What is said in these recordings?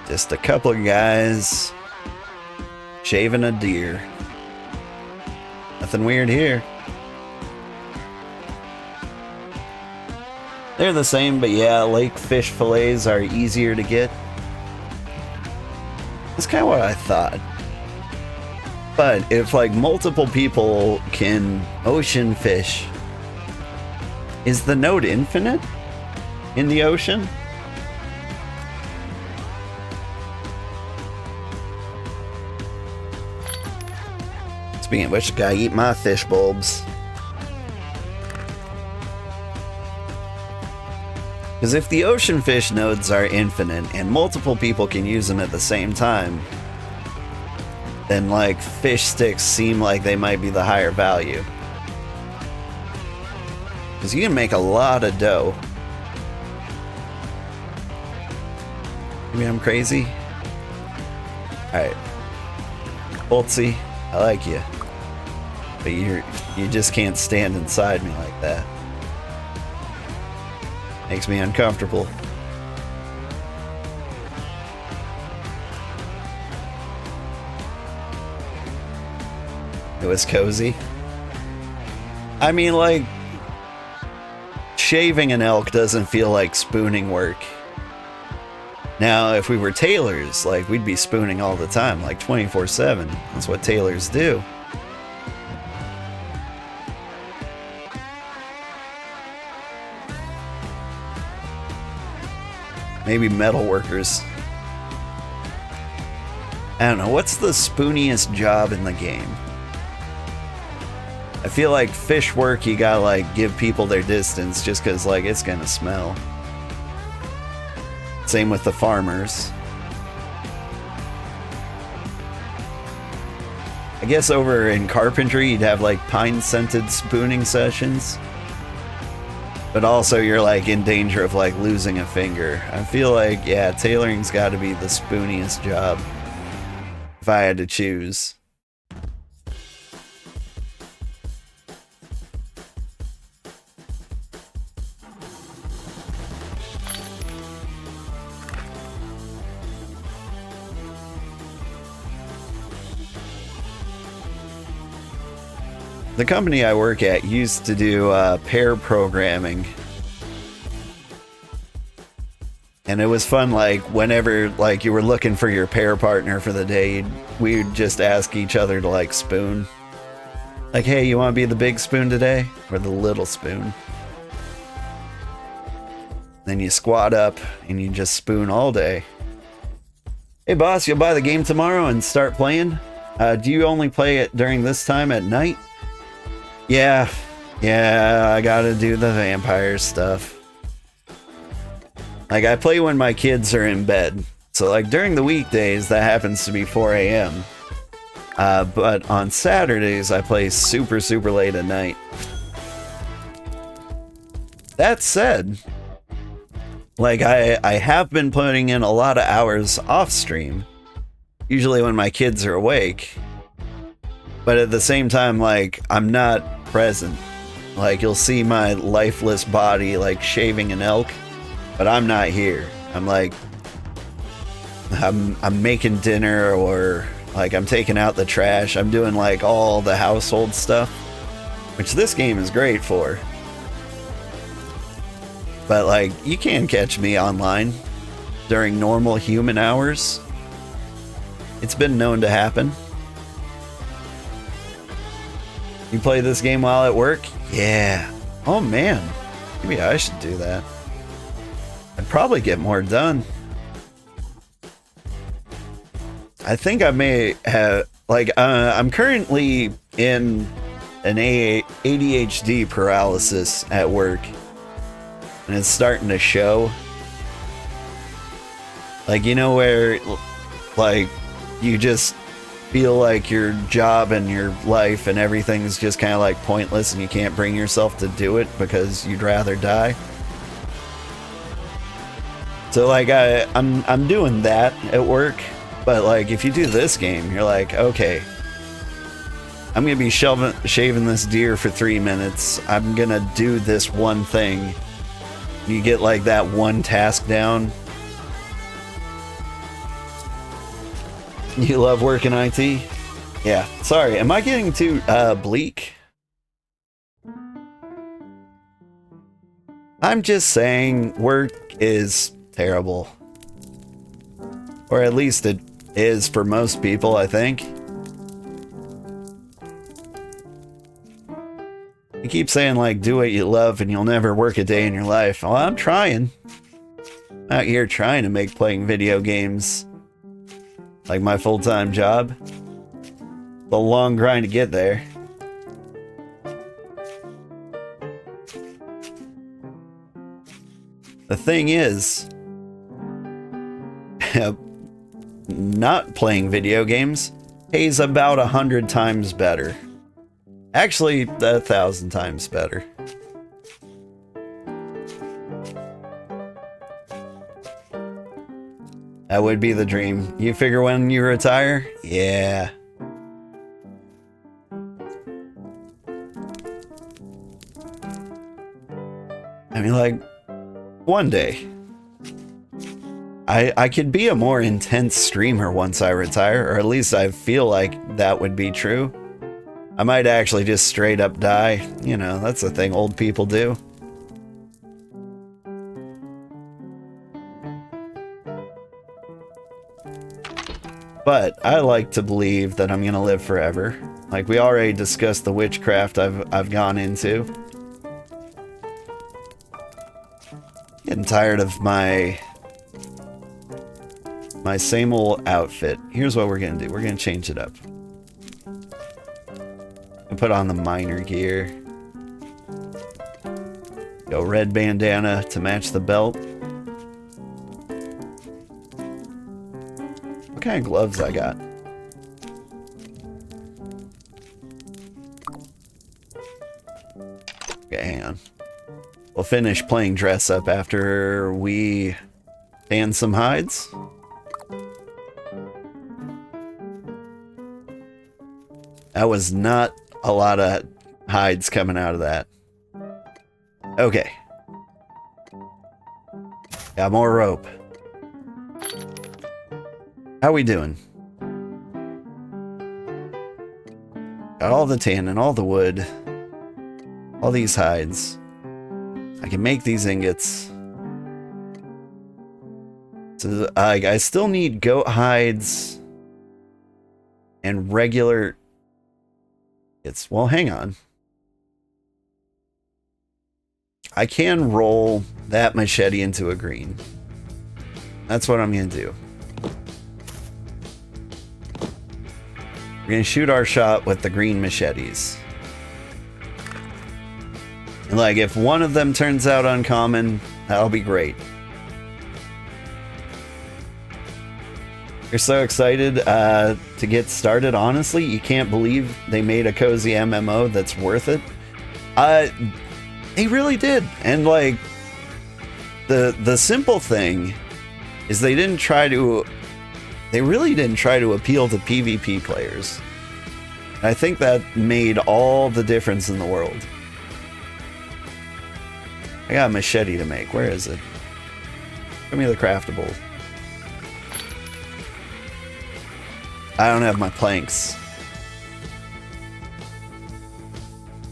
Just a couple of guys shaving a deer. Nothing weird here. They're the same, but yeah, lake fish fillets are easier to get. That's kind of what I thought. But if like multiple people can ocean fish, is the node infinite in the ocean? Speaking of which, I gotta eat my fish bulbs. Because if the ocean fish nodes are infinite and multiple people can use them at the same time, then like fish sticks seem like they might be the higher value. Because you can make a lot of dough. Maybe I'm crazy? Alright. Boltsy, I like you. But you just can't stand inside me like that. Makes me uncomfortable. It was cozy. I mean, like, shaving an elk doesn't feel like spooning work. Now, if we were tailors, like, we'd be spooning all the time, like 24/7. That's what tailors do. Maybe metal workers. I don't know, what's the spooniest job in the game? I feel like fish work, you gotta like give people their distance just cause like it's gonna smell. Same with the farmers. I guess over in carpentry you'd have like pine scented spooning sessions. But also you're like in danger of like losing a finger. I feel like, yeah, tailoring's gotta be the spooniest job. If I had to choose. The company I work at used to do pair programming. And it was fun, like, whenever, like, you were looking for your pair partner for the day, we'd just ask each other to, like, spoon. Like, hey, you want to be the big spoon today? Or the little spoon? Then you squat up, and you just spoon all day. Hey, boss, you'll buy the game tomorrow and start playing? Do you only play it during this time at night? Yeah, I gotta do the vampire stuff. Like, I play when my kids are in bed. So, like, during the weekdays, that happens to be 4 a.m. But on Saturdays, I play super, super late at night. That said, like, I have been putting in a lot of hours off stream. Usually when my kids are awake. But at the same time, like, I'm not present. Like, you'll see my lifeless body, like, shaving an elk, but I'm not here. I'm like, I'm making dinner, or like I'm taking out the trash. I'm doing like all the household stuff, which this game is great for. But like, you can catch me online during normal human hours. It's been known to happen. You play this game while at work? Yeah. Oh man, maybe I should do that. I'd probably get more done. I think I may have, like, I'm currently in an ADHD paralysis at work, and it's starting to show. Like, you know, where, like, you just feel like your job and your life and everything's just kind of like pointless, and you can't bring yourself to do it because you'd rather die. So like I'm doing that at work, but like if you do this game, you're like, okay, I'm gonna be shaving this deer for 3 minutes. I'm gonna do this one thing. You get like that one task down. You love working IT? Yeah. Sorry, am I getting too bleak? I'm just saying work is terrible. Or at least it is for most people, I think. You keep saying, like, do what you love and you'll never work a day in your life. Well, I'm trying. I'm out here trying to make playing video games like my full-time job. The long grind to get there. The thing is, not playing video games pays about 100 times better. Actually, 1,000 times better. That would be the dream. You figure when you retire? Yeah. I mean, like, one day. I could be a more intense streamer once I retire, or at least I feel like that would be true. I might actually just straight up die. You know, that's the thing old people do. But I like to believe that I'm gonna live forever. Like, we already discussed the witchcraft I've gone into. Getting tired of my same old outfit. Here's what we're gonna do. We're gonna change it up. And put on the miner gear. Go red bandana to match the belt. What kind of gloves I got? Okay, hang on. We'll finish playing dress up after we tan some hides. That was not a lot of hides coming out of that. Okay. Got more rope. How we doing? Got all the tan and all the wood. All these hides. I can make these ingots. So I still need goat hides and regular... Well, hang on. I can roll that machete into a green. That's what I'm gonna do. We're gonna shoot our shot with the green machetes. And like, if one of them turns out uncommon, that'll be great. You're so excited to get started. Honestly, you can't believe they made a cozy MMO that's worth it. They really did. And like, the simple thing is they really didn't try to appeal to PvP players. And I think that made all the difference in the world. I got a machete to make. Where is it? Give me the craftable. I don't have my planks.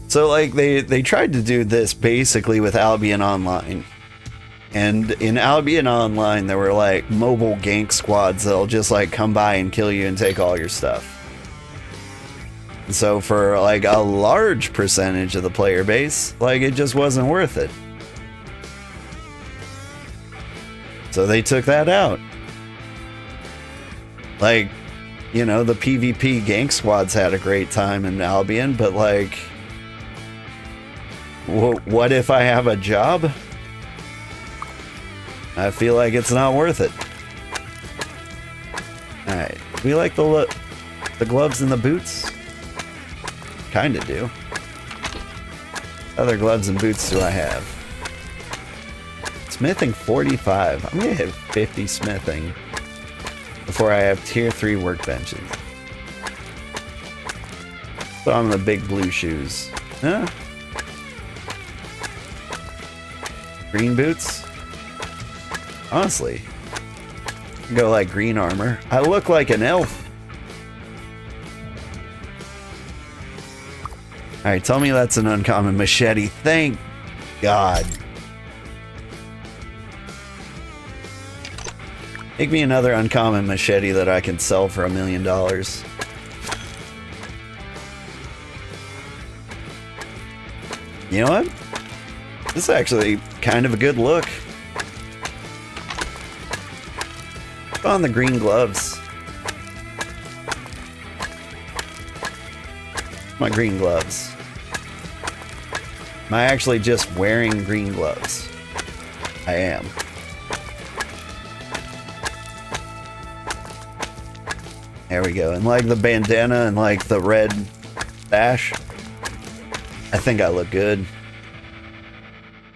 So like they tried to do this basically with Albion Online. And in Albion Online there were like mobile gank squads that'll just like come by and kill you and take all your stuff. And so for like a large percentage of the player base, like it just wasn't worth it. So they took that out. Like, you know, the PvP gank squads had a great time in Albion, but like, what if I have a job? I feel like it's not worth it. Alright, we like the gloves and the boots? Kinda do. Other gloves and boots do I have? Smithing 45. I'm gonna hit 50 smithing before I have tier 3 workbenches. So I'm the big blue shoes. Huh? Green boots? Honestly, go like green armor. I look like an elf Alright, tell me that's an uncommon machete. Thank God. Make me another uncommon machete that I can sell for $1 million. You know what? This is actually kind of a good look. Put on the green gloves. My green gloves. Am I actually just wearing green gloves? I am. There we go. And like the bandana and like the red sash, I think I look good.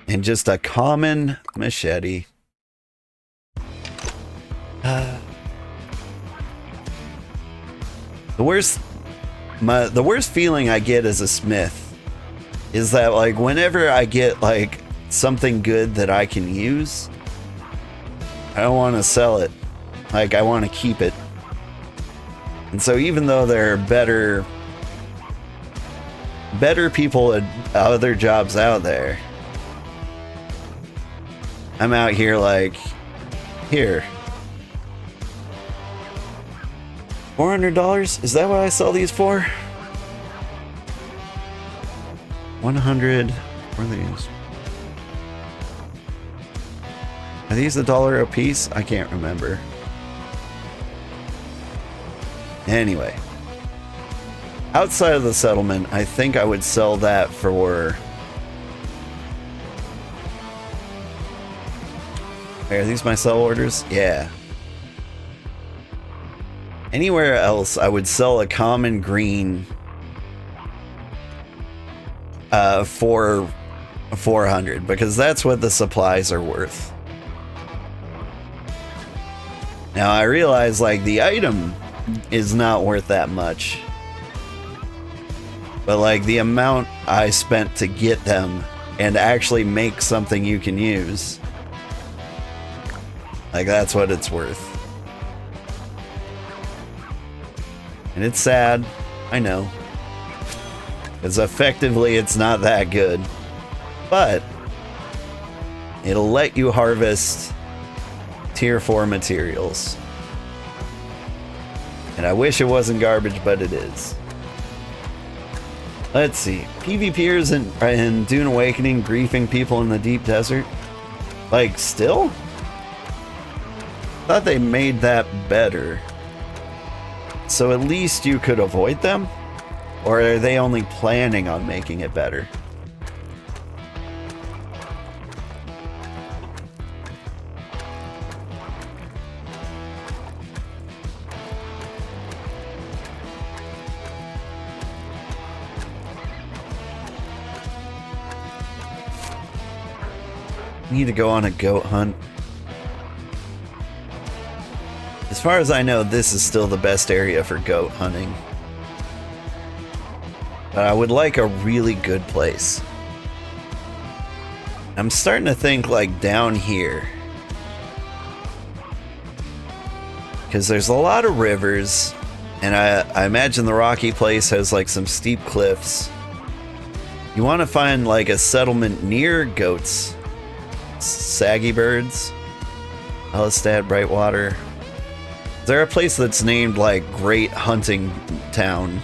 And just a common machete. The worst feeling I get as a smith is that like whenever I get like something good that I can use, I don't want to sell it. Like I want to keep it. And so even though there are better people at other jobs out there, I'm out here like, here. $400? Is that what I sell these for? 100. What are these? Are these $1 a piece? I can't remember. Anyway. Outside of the settlement, I think I would sell that for... Are these my sell orders? Yeah. Anywhere else, I would sell a common green for 400 because that's what the supplies are worth. Now I realize like the item is not worth that much, but like the amount I spent to get them and actually make something you can use, like that's what it's worth. And it's sad, I know, because effectively it's not that good, but it'll let you harvest tier 4 materials. And I wish it wasn't garbage, but it is. Let's see, PvPers in Dune Awakening griefing people in the deep desert? Like, still? Thought they made that better. So at least you could avoid them? Or are they only planning on making it better? Need to go on a goat hunt. As far as I know, this is still the best area for goat hunting. But I would like a really good place. I'm starting to think like down here. Because there's a lot of rivers, and I imagine the rocky place has like some steep cliffs. You want to find like a settlement near goats. Saggy Birds, Elistad, Brightwater. Is there a place that's named like Great Hunting Town?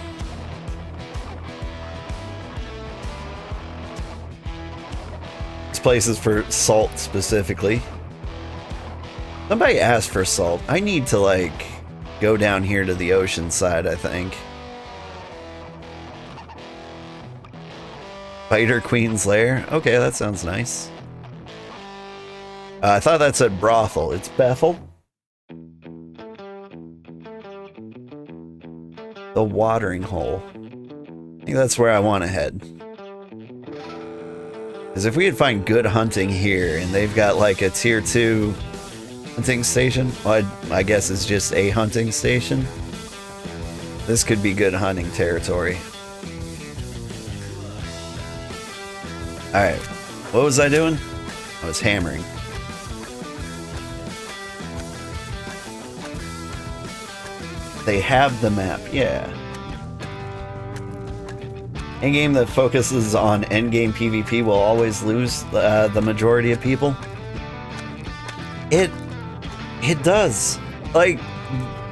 This place is for salt specifically. Somebody asked for salt. I need to like go down here to the ocean side, I think. Spider Queen's Lair. Okay, that sounds nice. I thought that said brothel. It's Bethel. The watering hole. I think that's where I want to head. Because if we could find good hunting here, and they've got like a tier 2 hunting station, well, I guess it's just a hunting station. This could be good hunting territory. Alright, what was I doing? I was hammering. They have the map, yeah. A game that focuses on endgame PvP will always lose the majority of people. It does. Like,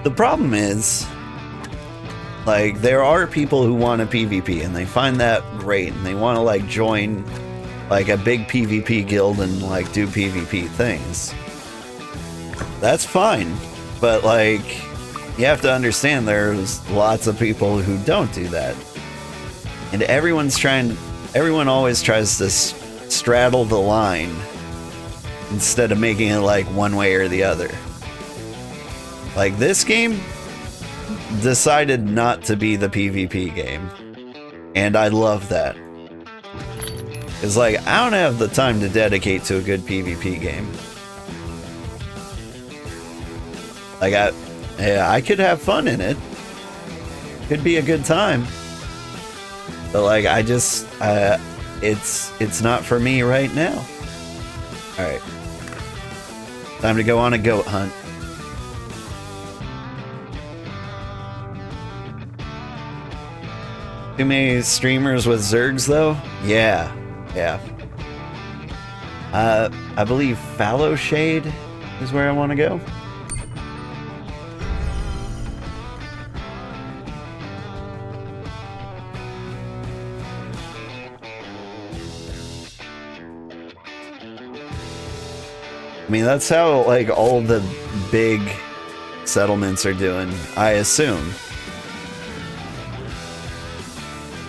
the problem is, like, there are people who want a PvP and they find that great and they want to like join like a big PvP guild and like do PvP things. That's fine, but like, you have to understand there's lots of people who don't do that. And everyone always tries to straddle the line instead of making it like one way or the other. Like, this game decided not to be the PvP game. And I love that. It's like, I don't have the time to dedicate to a good PvP game. Like, I could have fun in it. Could be a good time. But like, I just, it's not for me right now. Alright. Time to go on a goat hunt. Too many streamers with Zergs though? Yeah. I believe Fallow Shade is where I want to go. I mean, that's how like all the big settlements are doing, I assume.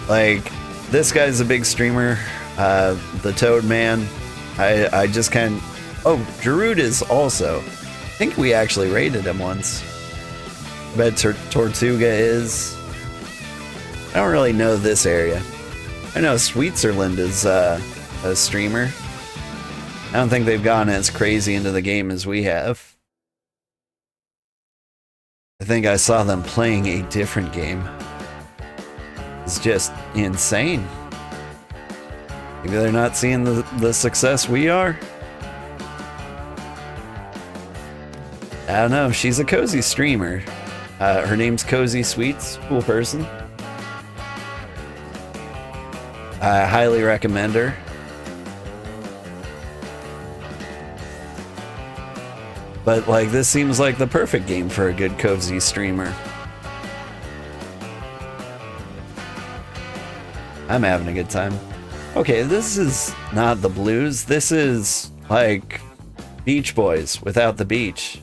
Like, this guy's a big streamer, the Toad Man. I just can't. Oh, Jarud is also. I think we actually raided him once. I bet Tortuga is. I don't really know this area. I know Switzerland is a streamer. I don't think they've gone as crazy into the game as we have. I think I saw them playing a different game. It's just insane. Maybe they're not seeing the success we are. I don't know. She's a cozy streamer. Her name's Cozy Sweets. Cool person. I highly recommend her. But like, this seems like the perfect game for a good cozy streamer. I'm having a good time. Okay, this is not the blues. This is like Beach Boys without the beach.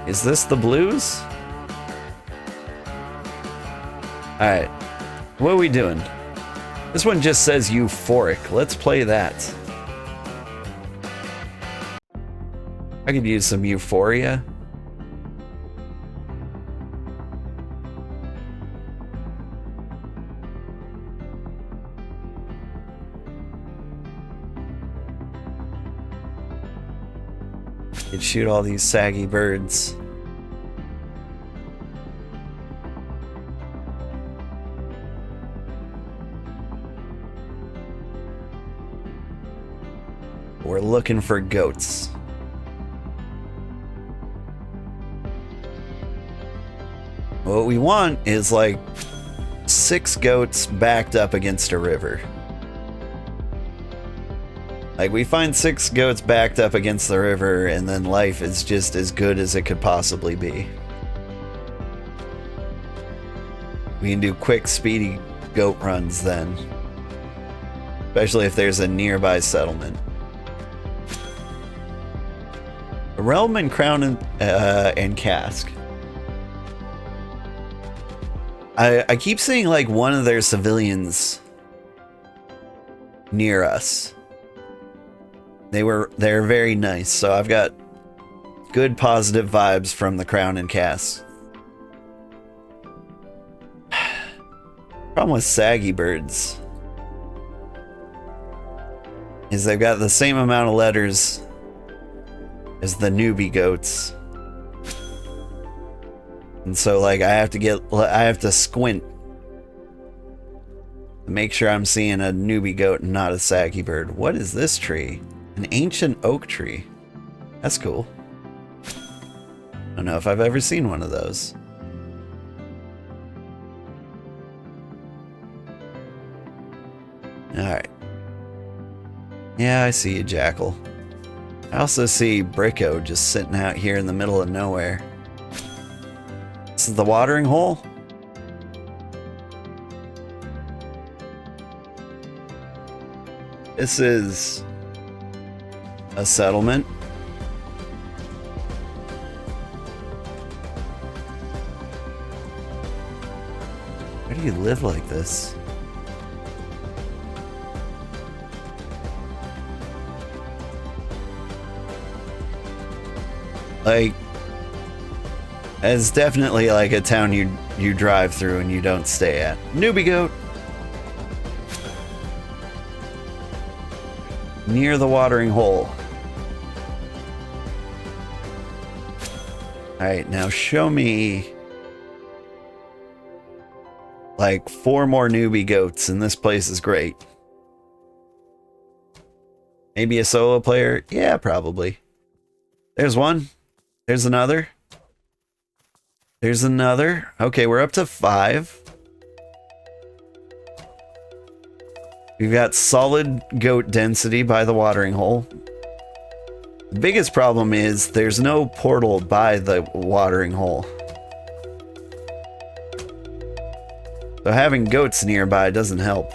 Is this the blues? Alright. What are we doing? This one just says euphoric. Let's play that. I could use some euphoria. Could shoot all these saggy birds. We're looking for goats. What we want is like 6 goats backed up against a river. Like, we find 6 goats backed up against the river, and then life is just as good as it could possibly be. We can do quick, speedy goat runs then. Especially if there's a nearby settlement. A Realm and Crown and Cask. I keep seeing like one of their civilians near us. They're very nice, so I've got good positive vibes from the Crown and Cask. Problem with saggy birds is they've got the same amount of letters as the newbie goats. And so like I have to squint to make sure I'm seeing a newbie goat and not a saggy bird. What is this tree? An ancient oak tree. That's cool. I don't know if I've ever seen one of those. Alright. Yeah, I see you, Jackal. I also see Bricko just sitting out here in the middle of nowhere. This is the watering hole? This is a settlement. Why do you live like this? Like, it's definitely like a town you drive through and you don't stay at. Newbie goat. Near the watering hole. Alright, now show me like 4 more newbie goats and this place is great. Maybe a solo player? Yeah, probably. There's one. There's another. There's another. Okay, we're up to 5. We've got solid goat density by the watering hole. The biggest problem is there's no portal by the watering hole. So having goats nearby doesn't help.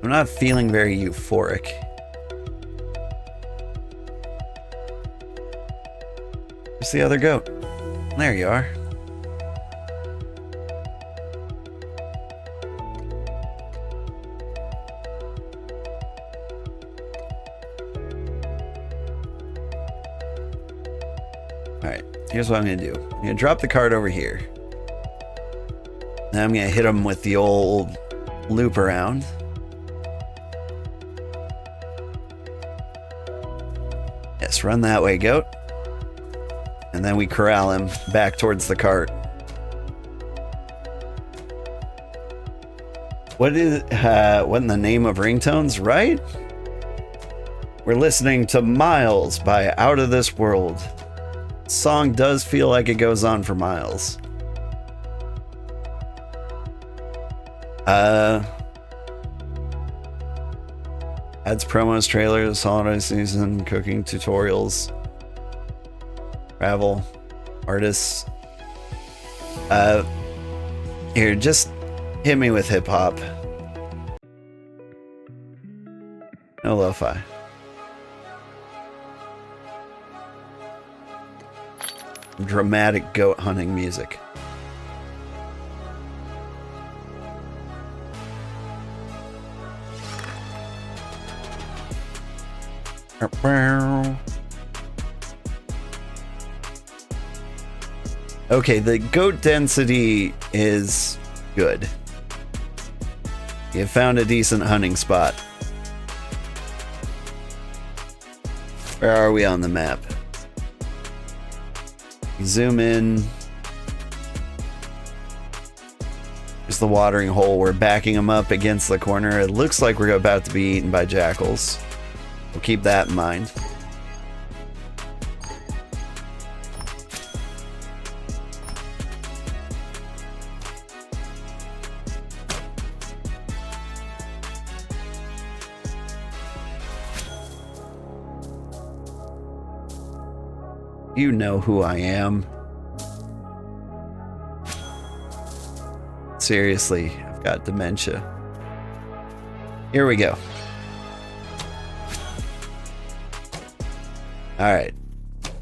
I'm not feeling very euphoric. Where's the other goat? There you are. Alright, here's what I'm gonna do. I'm gonna drop the cart over here. Now I'm gonna hit him with the old loop around. Yes, run that way, goat. And then we corral him back towards the cart. What in the name of ringtones, right? We're listening to Miles by Out of This World. Song does feel like it goes on for miles. Ads, promos, trailers, holiday season, cooking tutorials, travel, artists. Here, just hit me with hip hop. No lo-fi. Dramatic goat hunting music. Okay, the goat density is good. You found a decent hunting spot. Where are we on the map? Zoom in. There's the watering hole. We're backing them up against the corner. It looks like we're about to be eaten by jackals. We'll keep that in mind. You know who I am. Seriously, I've got dementia. Here we go. Alright.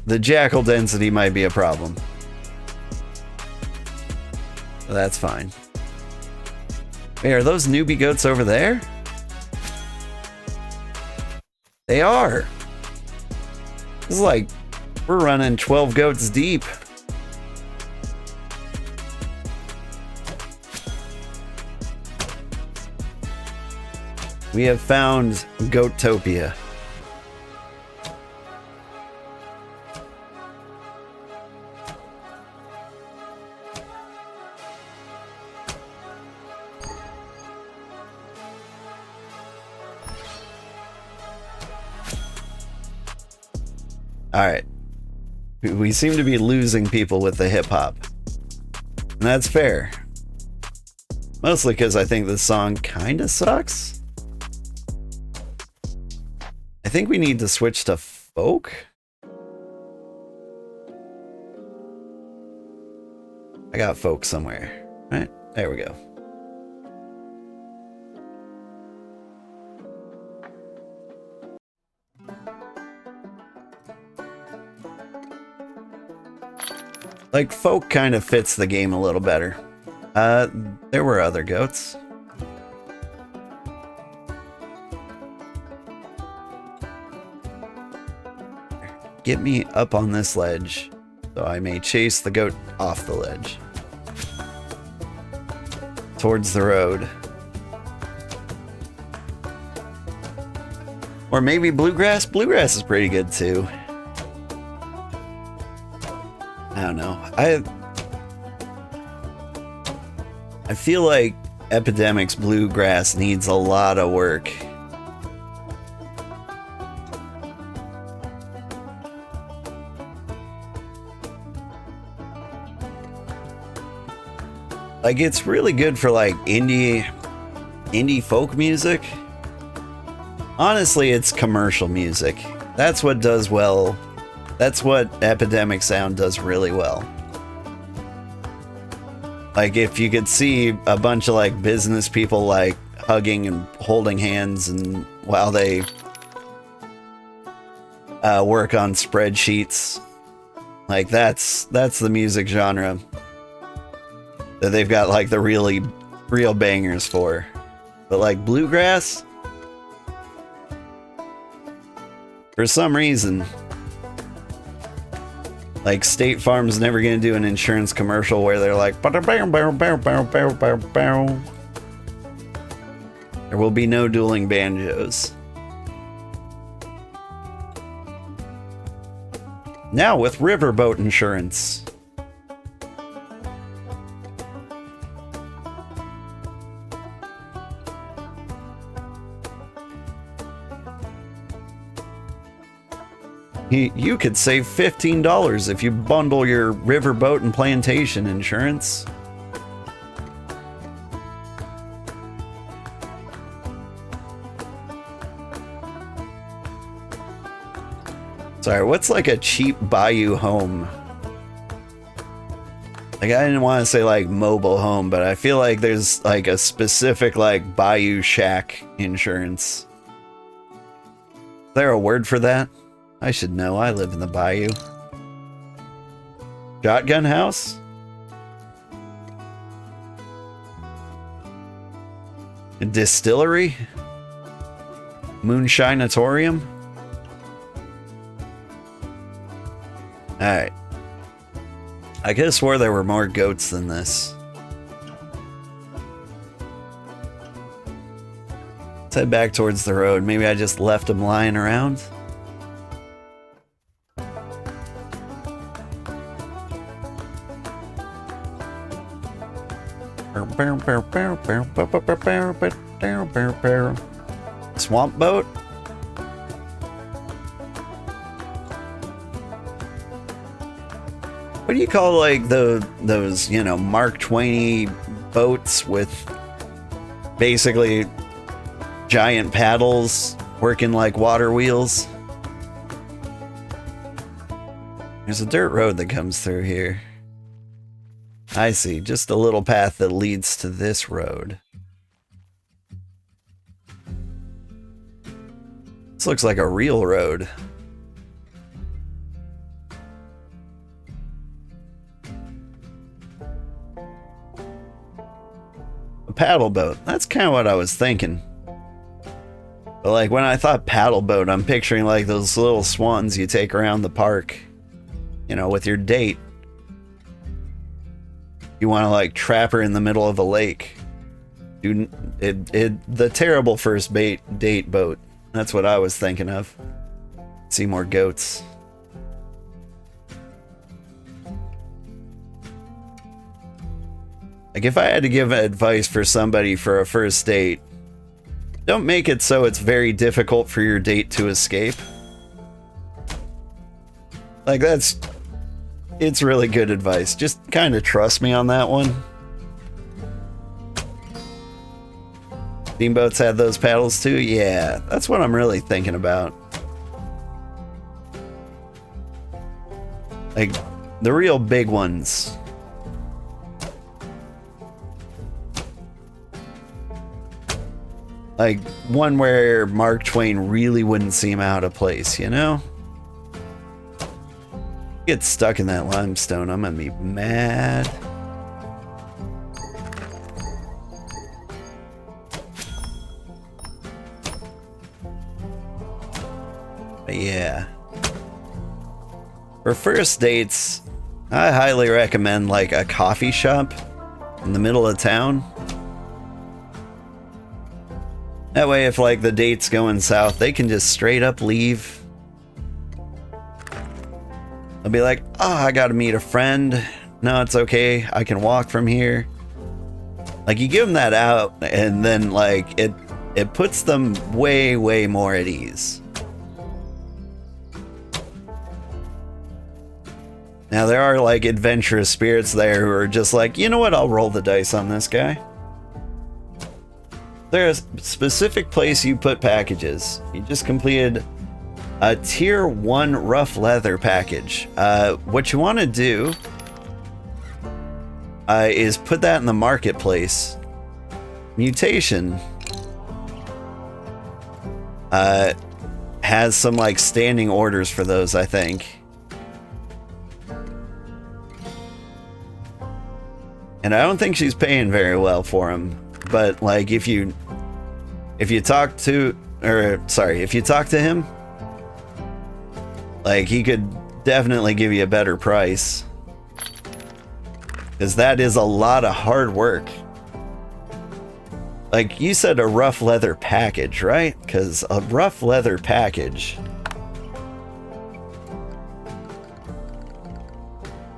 The jackal density might be a problem. But that's fine. Hey, are those newbie goats over there? They are. This is like, we're running 12 goats deep. We have found Goatopia. Alright. We seem to be losing people with the hip-hop. And that's fair. Mostly because I think this song kinda sucks. I think we need to switch to folk. I got folk somewhere. Right? There we go. Like, folk kind of fits the game a little better. There were other goats. Get me up on this ledge, so I may chase the goat off the ledge. Towards the road. Or maybe bluegrass? Bluegrass is pretty good too. I don't know. I feel like Epidemic's bluegrass needs a lot of work. Like, it's really good for like indie folk music. Honestly, it's commercial music. That's what does well. That's what Epidemic Sound does really well. Like, if you could see a bunch of like business people like hugging and holding hands and while they work on spreadsheets, like that's the music genre that they've got like the real bangers for. But like bluegrass, for some reason, like State Farm's never gonna do an insurance commercial where they're like, there will be no dueling banjos. Now with riverboat insurance. You could save $15 if you bundle your riverboat and plantation insurance. Sorry, what's like a cheap bayou home? Like, I didn't want to say like mobile home, but I feel like there's like a specific like bayou shack insurance. Is there a word for that? I should know, I live in the bayou. Shotgun house? A distillery? Moonshinatorium? Alright. I could have swore there were more goats than this. Let's head back towards the road. Maybe I just left them lying around? Swamp boat? What do you call like those, you know, Mark Twain boats with basically giant paddles working like water wheels? There's a dirt road that comes through here. I see, just a little path that leads to this road. This looks like a real road. A paddle boat, that's kind of what I was thinking. But like when I thought paddle boat, I'm picturing like those little swans you take around the park, you know, with your date. You want to like trap her in the middle of a lake. Dude, the terrible first date boat. That's what I was thinking of. See more goats. Like if I had to give advice for somebody for a first date, don't make it so it's very difficult for your date to escape. Like, it's really good advice. Just kind of trust me on that one. Steamboats had those paddles too? Yeah, that's what I'm really thinking about. Like, the real big ones. Like, one where Mark Twain really wouldn't seem out of place, you know? Get stuck in that limestone, I'm gonna be mad. But yeah. For first dates, I highly recommend like a coffee shop in the middle of town. That way if like the date's going south, they can just straight up leave. They'll be like, oh, I gotta meet a friend. No, it's okay, I can walk from here. Like, you give them that out, and then like it puts them way more at ease. Now there are like adventurous spirits there who are just like, you know what, I'll roll the dice on this guy. There's a specific place you put packages. You just completed a tier 1 rough leather package. What you want to do is put that in the marketplace. Mutation has some like standing orders for those, I think. And I don't think she's paying very well for them. But like if you talk to him, like he could definitely give you a better price. Because that is a lot of hard work. Like you said, a rough leather package, right? Because a rough leather package.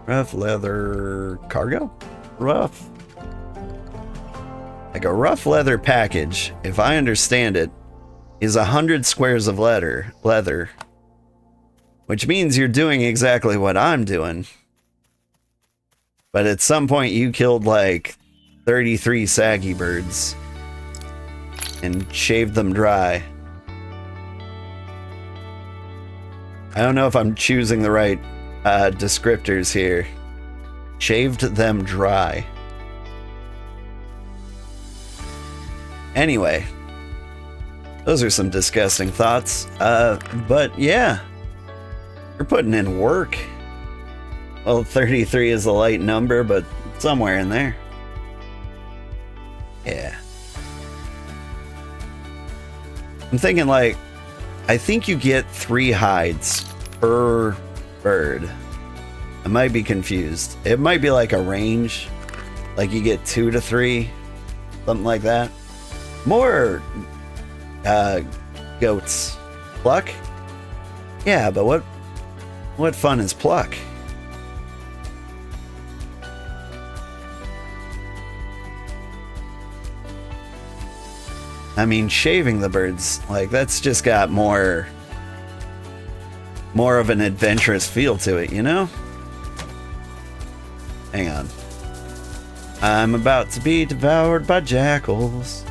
Rough leather cargo? Rough. Like a rough leather package, if I understand it, is 100 squares of leather. Which means you're doing exactly what I'm doing. But at some point you killed like 33 saggy birds and shaved them dry. I don't know if I'm choosing the right descriptors here. Shaved them dry. Anyway, those are some disgusting thoughts. But yeah, you're putting in work. Well, 33 is a light number, but somewhere in there. Yeah. I'm thinking like, I think you get 3 hides per bird. I might be confused. It might be like a range. Like you get 2 to 3, something like that. More goats. Pluck? Yeah, but what fun is pluck? I mean, shaving the birds, like that's just got more of an adventurous feel to it, you know? Hang on. I'm about to be devoured by jackals.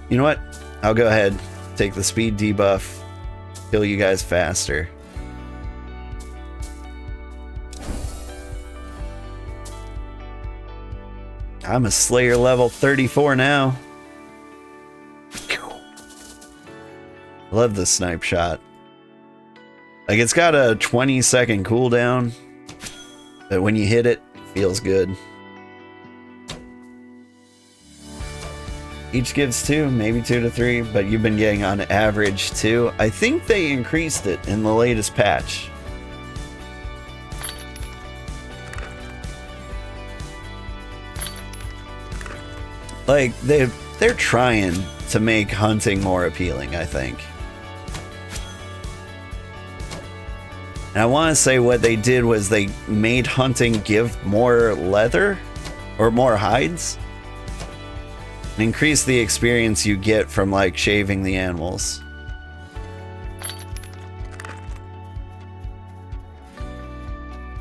You know what? I'll go ahead, take the speed debuff, kill you guys faster. I'm a Slayer level 34 now. Love the snipe shot. Like it's got a 20-second cooldown, but when you hit it, it feels good. Each gives 2, maybe 2 to 3, but you've been getting on average 2. I think they increased it in the latest patch. Like they're trying to make hunting more appealing, I think. And I want to say what they did was they made hunting give more leather or more hides and increase the experience you get from like shaving the animals.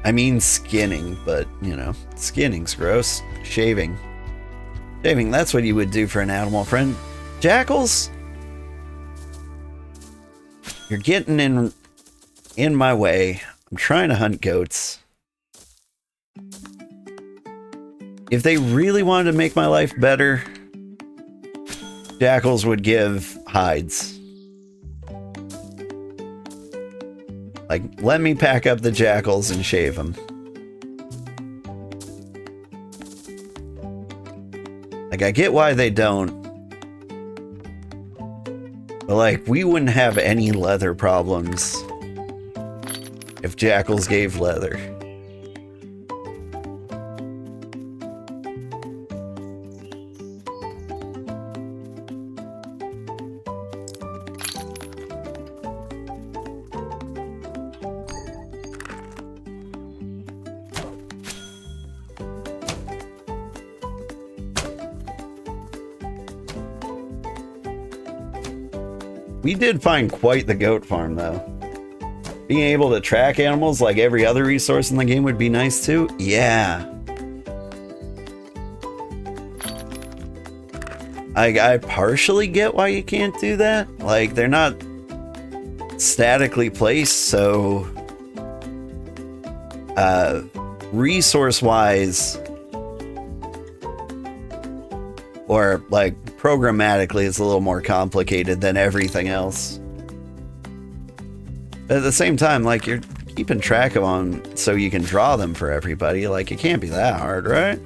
I mean skinning, but, you know, skinning's gross. Shaving. Shaving, that's what you would do for an animal friend. Jackals? You're getting in my way. I'm trying to hunt goats. If they really wanted to make my life better, jackals would give hides. Like, let me pack up the jackals and shave them. Like, I get why they don't. But, like, we wouldn't have any leather problems if jackals gave leather. We did find quite the goat farm, though. Being able to track animals like every other resource in the game would be nice, too. Yeah. I partially get why you can't do that. Like, they're not statically placed, so... resource-wise... or, like, programmatically, it's a little more complicated than everything else. But at the same time, like, you're keeping track of them so you can draw them for everybody. Like, it can't be that hard, right?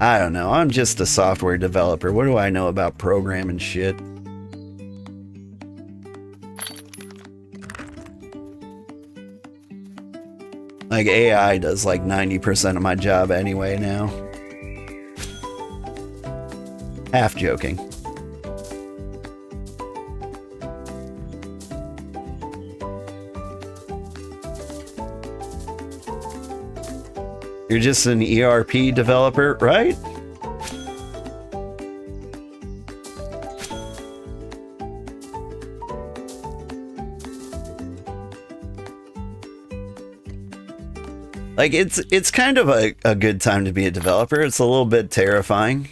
I don't know. I'm just a software developer. What do I know about programming shit? Like, AI does like 90% of my job anyway now. Half joking. You're just an ERP developer, right? Like, it's kind of a good time to be a developer. It's a little bit terrifying.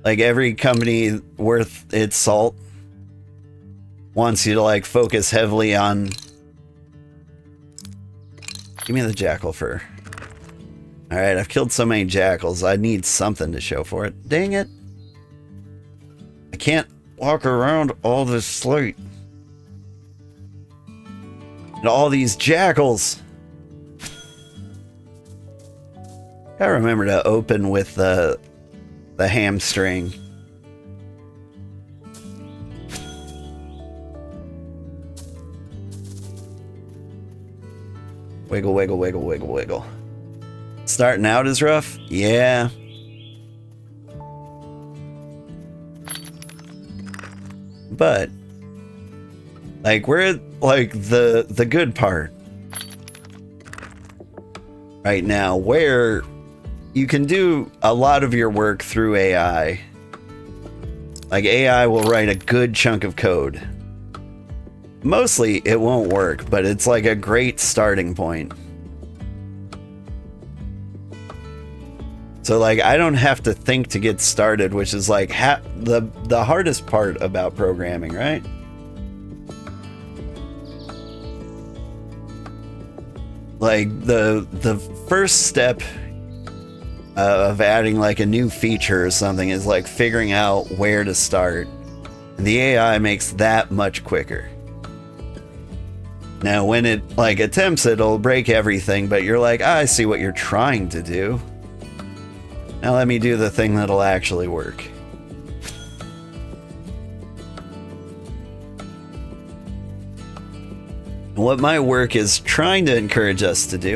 Like, every company worth its salt wants you to, like, focus heavily on... Give me the jackal fur. Alright, I've killed so many jackals, I need something to show for it. Dang it. I can't walk around all this slate. And all these jackals. Gotta remember to open with the hamstring. Wiggle, wiggle, wiggle, wiggle, wiggle. Starting out is rough? Yeah. But, like, we're at, like, the good part right now, where you can do a lot of your work through AI. Like, AI will write a good chunk of code. Mostly it won't work, but it's like a great starting point. So, like, I don't have to think to get started, which is like the hardest part about programming, right? Like, the first step of adding like a new feature or something is like figuring out where to start. And the AI makes that much quicker. Now, when it like attempts it, it'll break everything, but you're like, I see what you're trying to do. Now let me do the thing that'll actually work. What my work is trying to encourage us to do